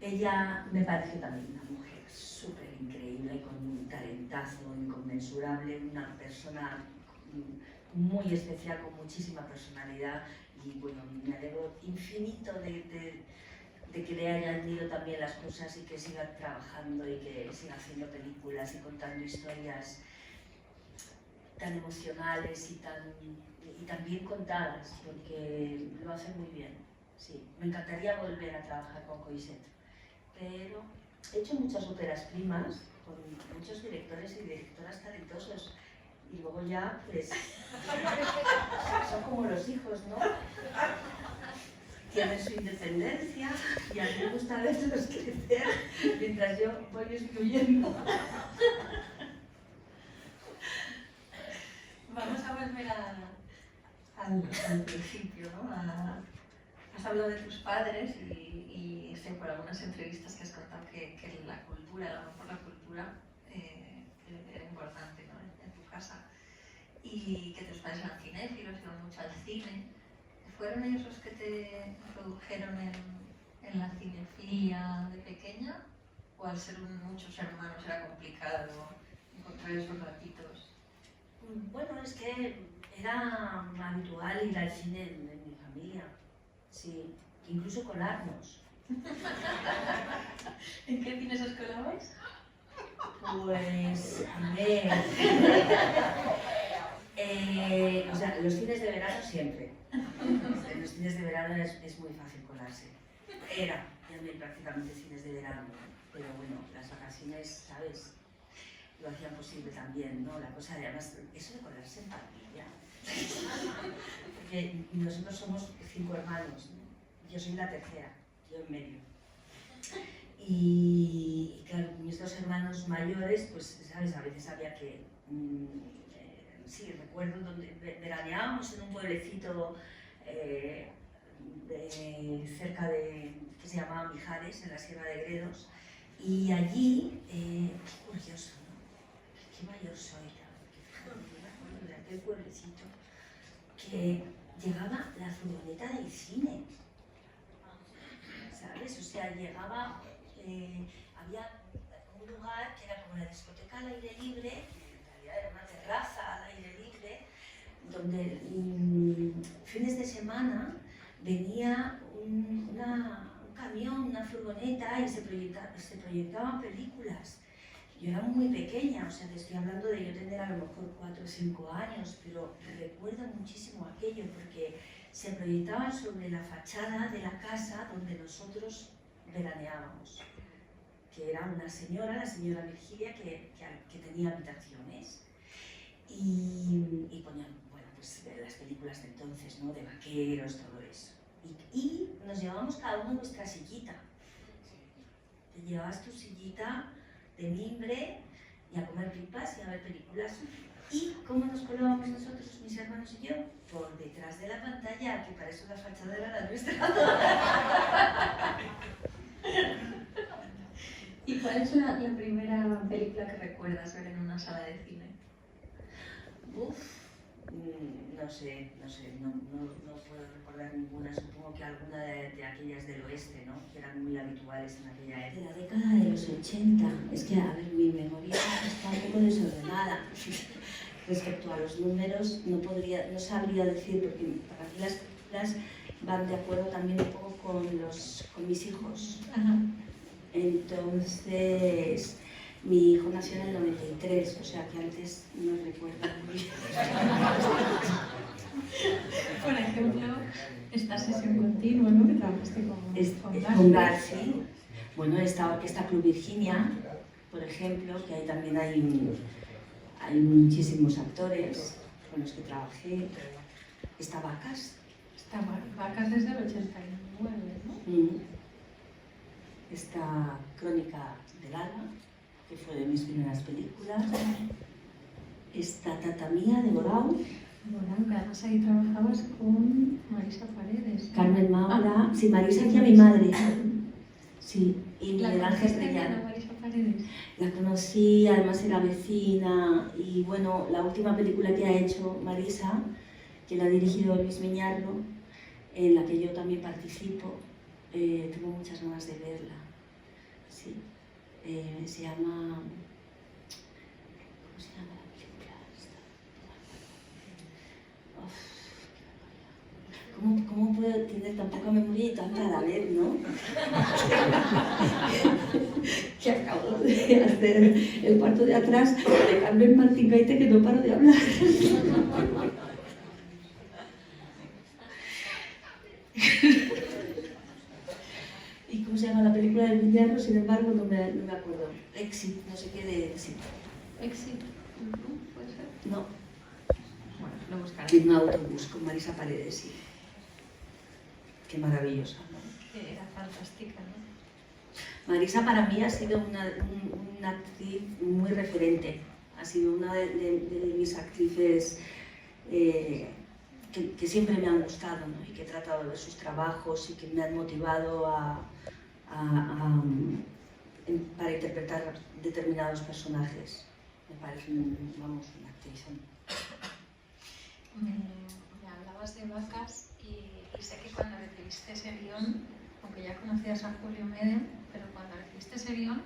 Ella me parece también una mujer súper increíble, con un talentazo inconmensurable, una persona muy especial, con muchísima personalidad, y bueno, me alegro infinito de que le hayan ido también las cosas y que siga trabajando y que siga haciendo películas y contando historias tan emocionales y tan bien contadas, porque lo hace muy bien. Sí, me encantaría volver a trabajar con Coixet, pero he hecho muchas óperas primas con muchos directores y directoras talentosos, y luego ya, pues, son como los hijos, ¿no? Tienen su independencia y a mí me gusta verlos crecer mientras yo voy excluyendo. Vamos a volver al principio, ¿no? Has hablado de tus padres y sé por algunas entrevistas que has contado que la cultura, el amor por la cultura era importante, ¿no? en tu casa, y que tus padres eran cinéfilos, iban mucho al cine. ¿Fueron ellos los que te introdujeron en la cinefilia de pequeña? ¿O al ser muchos hermanos era complicado encontrar esos ratitos? Bueno, es que era habitual ir al cine en mi familia, sí, incluso colarnos. ¿En qué cines os colabais? Pues, a ver, o sea, los cines de verano siempre. En los cines de verano es muy fácil colarse. Era también prácticamente cines de verano, pero bueno, las vacaciones, ¿sabes? Lo hacían posible también, ¿no? La cosa de, además, eso de colarse en parrilla. Porque nosotros somos 5 hermanos, ¿no? Yo soy la tercera, yo en medio. Y claro, mis 2 hermanos mayores, pues, ¿sabes? A veces había que... sí, recuerdo donde veraneábamos en un pueblecito cerca de... que se llamaba Mijares, en la Sierra de Gredos. Y allí, qué curioso, ¿no? Qué mayor soy, fíjate, de aquel pueblecito, que llegaba la furgoneta del cine, ¿sabes? O sea, llegaba, había un lugar que era como la discoteca al aire libre, que en realidad era una terraza al aire libre, donde fines de semana venía un camión, una furgoneta, y se proyectaban películas. Yo era muy pequeña, o sea, te estoy hablando de yo tener a lo mejor 4 o 5 años, pero recuerdo muchísimo aquello porque se proyectaba sobre la fachada de la casa donde nosotros veraneábamos, que era una señora, la señora Virgilia, que tenía habitaciones, y ponían, bueno, pues las películas de entonces, ¿no? De vaqueros, todo eso. Y nos llevábamos cada uno nuestra sillita. Te llevabas tu sillita de mimbre y a comer pipas y a ver películas. ¿Y cómo nos colábamos nosotros, mis hermanos y yo? Por detrás de la pantalla, que para eso la fachada era la nuestra. ¿Y cuál es la primera película que recuerdas ver en una sala de cine? No sé, no puedo recordar ninguna. Supongo que alguna de aquellas del oeste, ¿no? Que eran muy habituales en aquella época. De la década de los 80, es que, a ver, mi memoria está un poco desordenada. Respecto a los números, no sabría decir, porque para mí las películas van de acuerdo también un poco con mis hijos. Ajá. Entonces, mi hijo nació en el 93, o sea que antes no recuerdo muy bien. Por ejemplo, esta sesión continua, ¿no? Que trabajaste con Garci. Bueno, esta Orquesta Club Virginia, por ejemplo, que ahí también hay muchísimos actores con los que trabajé. Está Vacas. Está Vacas desde el 89, ¿no? Esta Crónica del Alma, que fue de mis primeras películas. Esta Tatamía de Borau. Borau, que además ahí trabajabas con Marisa Paredes. Carmen Maura. Sí, Marisa hacía mi madre. Sí, y Miguel Ángel Reyano. Marisa Paredes. La conocí, además era vecina, y bueno, la última película que ha hecho Marisa, que la ha dirigido Luis Miñarro, en la que yo también participo, tengo muchas ganas de verla. sí. Se llama... ¿Cómo se llama la película esta? ¿Cómo puedo tener tan poca memoria y tanta a la vez, no? Que acabo de hacer el cuarto de atrás de Carmen Martín Gaite, que no paro de hablar. ¿Y cómo se llama la película del invierno? Sin embargo, no me acuerdo. Exit, no sé qué de Exit. ¿Exit? ¿Puede ser? No. Bueno, lo buscaré. En un autobús con Marisa Paredes, sí. Qué maravillosa, ¿no? Era fantástica, ¿no? Marisa para mí ha sido una actriz muy referente. Ha sido una de mis actrices que siempre me han gustado, ¿no? Y que he tratado de ver sus trabajos y que me han motivado para interpretar determinados personajes. Me parece, vamos, una actriz. Me hablabas de vacas y sé que cuando recibiste ese guión, aunque ya conocías a Julio Medem, pero cuando recibiste ese guión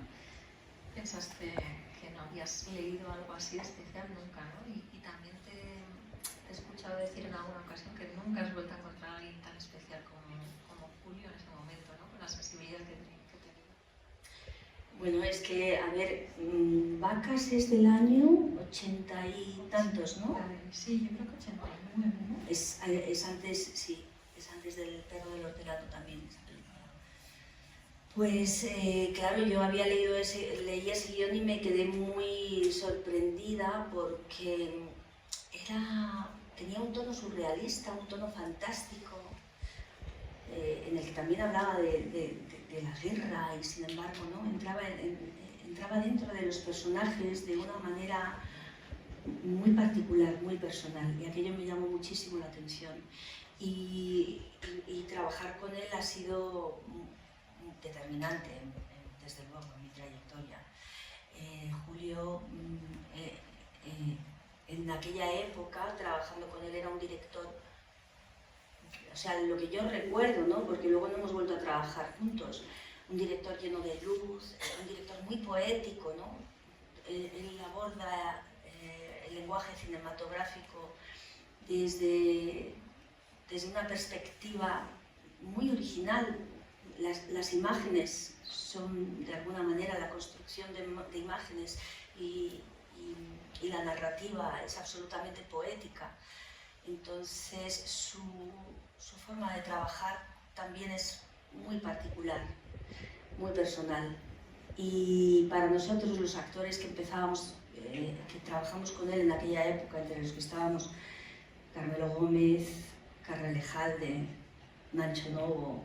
pensaste que no habías leído algo así especial nunca, ¿no? Y también te he escuchado decir en alguna ocasión que nunca has vuelto a encontrar a alguien tan especial como Julio en ese momento, ¿no? Con la sensibilidad que tenía. Bueno, es que, a ver, Vacas es del año 80 y tantos, ¿no? Sí, yo creo que 89, ¿no? Es antes, sí, es antes del Perro del Hortelano también, esa película. Pues, claro, yo había leí ese guión y me quedé muy sorprendida porque tenía un tono surrealista, un tono fantástico, en el que también hablaba de la guerra y sin embargo, ¿no? entraba dentro de los personajes de una manera muy particular, muy personal, y aquello me llamó muchísimo la atención. Y trabajar con él ha sido determinante, desde luego, en mi trayectoria. Julio, en aquella época, trabajando con él, era un director, o sea, lo que yo recuerdo, ¿no? Porque luego no hemos vuelto a trabajar juntos, un director lleno de luz, un director muy poético, ¿no? Él aborda el lenguaje cinematográfico desde una perspectiva muy original. Las imágenes son, de alguna manera, la construcción de imágenes y la narrativa es absolutamente poética. Entonces, su forma de trabajar también es muy particular, muy personal. Y para nosotros, los actores que empezábamos, que trabajamos con él en aquella época, entre los que estábamos Carmelo Gómez, Carla Lejalde, Nacho Novo,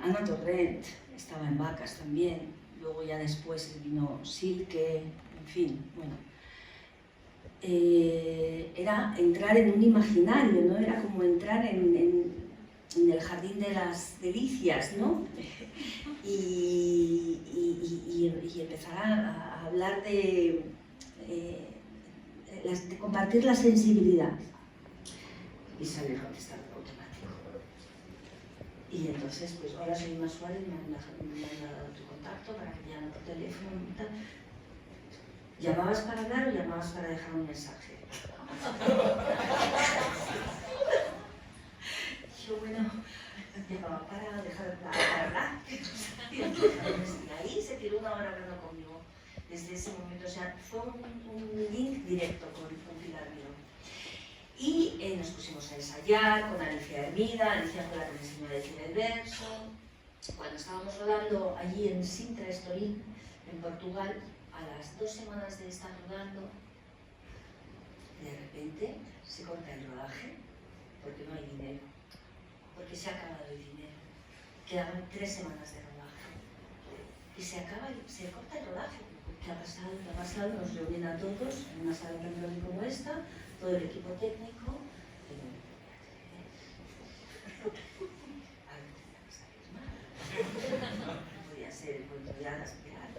Ana Torrent estaba en Vacas también, luego ya después vino Silke, en fin, bueno. Era entrar en un imaginario, ¿no? Era como entrar en el jardín de las delicias, ¿no? Y empezar a hablar de compartir la sensibilidad. Y salir contestando automático. Y entonces, pues ahora soy más suave, me han dado tu contacto para que llame por teléfono y tal. ¿Llamabas para hablar o llamabas para dejar un mensaje? Yo, bueno, llamaba para dejar para hablar. Y ahí se tiró una hora hablando conmigo. Desde ese momento, o sea, fue un link directo con Pilar Miró. Y nos pusimos a ensayar con Alicia Hermida, Alicia fue la que me enseñó a decir el verso. Cuando estábamos rodando allí en Sintra, Estoril, en Portugal, a las 2 semanas de estar rodando, de repente se corta el rodaje porque no hay dinero, porque se ha acabado el dinero. Quedaban 3 semanas de rodaje y se corta el rodaje. ¿Qué ha pasado? ¿Qué ha pasado? Nos reúnen a todos en una sala tan grande como esta, todo el equipo técnico. Algo tenía que salir mal. No podía ser el cuento de hadas real.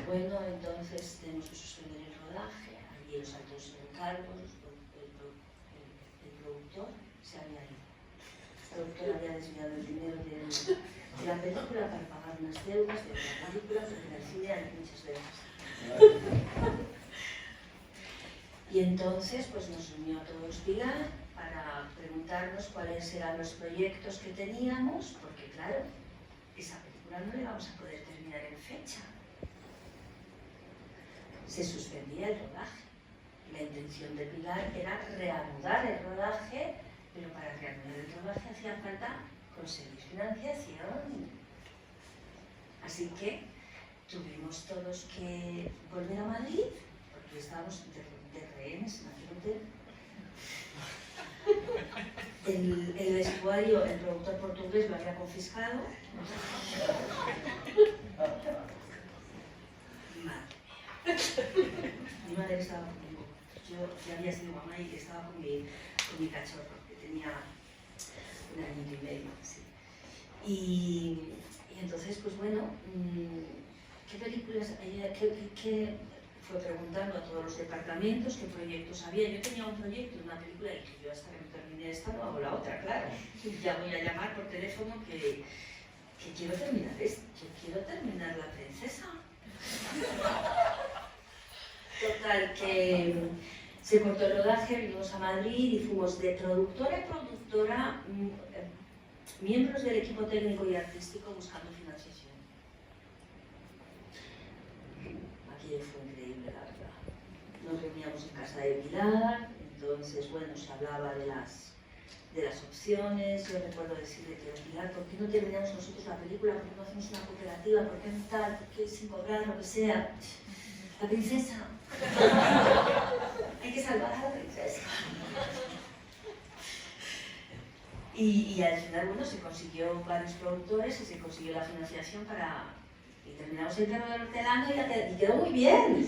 Bueno, entonces tenemos que suspender el rodaje. Allí los altos encargos, el productor se había ido. El productor había desviado el dinero del de la película para pagar unas deudas de la película, porque en el cine hay muchas deudas. Y entonces pues nos reunió a todos Pilar para preguntarnos cuáles eran los proyectos que teníamos, porque claro, esa película no la íbamos a poder terminar en fecha. Se suspendía el rodaje. La intención de Pilar era reanudar el rodaje, pero para reanudar el rodaje hacía falta conseguir financiación. Así que tuvimos todos que volver a Madrid, porque estábamos de rehenes en aquel hotel. El vestuario, el productor portugués lo había confiscado. Mi madre estaba conmigo. Yo ya había sido mamá y estaba con mi cachorro, que tenía un añito y medio. Sí. Y entonces, pues bueno, ¿qué películas? ¿Qué fue preguntando a todos los departamentos qué proyectos había? Yo tenía un proyecto, una película, y que yo hasta que no termine esta no hago la otra, claro. Ya voy a llamar por teléfono que quiero terminar esto, yo quiero terminar La Princesa. Total, que se cortó el rodaje, vinimos a Madrid y fuimos de productora a productora, miembros del equipo técnico y artístico buscando financiación. Aquello fue increíble, la verdad. Nos reuníamos en casa de Pilar, entonces, bueno, se hablaba de las opciones. Yo recuerdo decirle que Pilar, ¿por qué no terminamos nosotros la película? ¿Por qué no hacemos una cooperativa? ¿Por qué no tal? ¿Por qué sin cobrar lo que sea? La princesa. Hay que salvar a la princesa. Y al final, bueno, se consiguió varios productores y se consiguió la financiación para... Y terminamos el perro del hortelano y quedó muy bien.